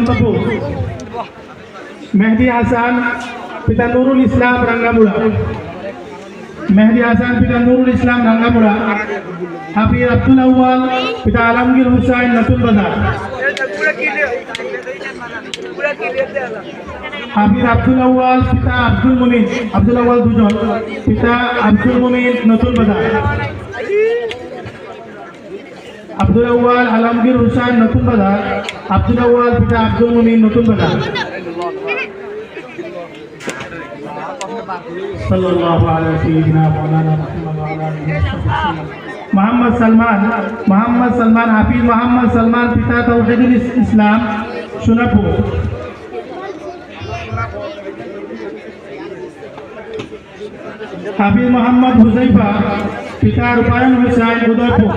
অনন্তপুর। মেহেদি হাসান পিতা নুরুল ইসলাম রাঙ্গামুড়া। মেহেদি হাসান পিতা নুরুল ইসলাম রাঙ্গামুড়া। হাফিজ আব্দুল আউয়াল পিতা আলমগীর হুসাইন নতুন বাজার। হাফিজ আব্দুল আউয়াল পিতা আব্দুল মুমিন, আব্দুল আউয়াল দুজন, পিতা আব্দুল মুমিন নতুন বাজার। আব্দুল আউয়াল আলমগীর হুসাইন নতুন বাজার। আব্দুল আউয়াল পিতা আব্দুল মুমিন নতুন বাজার। সাল্লাল্লাহু আলাইহি সাইয়্যিদিনা মাওলানা মুহাম্মদ ওয়া আলা আলিহি ওয়াসাহবিহি। মোহাম্মদ সালমান হাফিজ মোহাম্মদ সালমান পিতা তাওহীদুল ইসলাম সোনাপুর। হাফিজ মোহাম্মদ হুজাইফা পিতা রূপায়ণ হুসাইন উদয়পুর।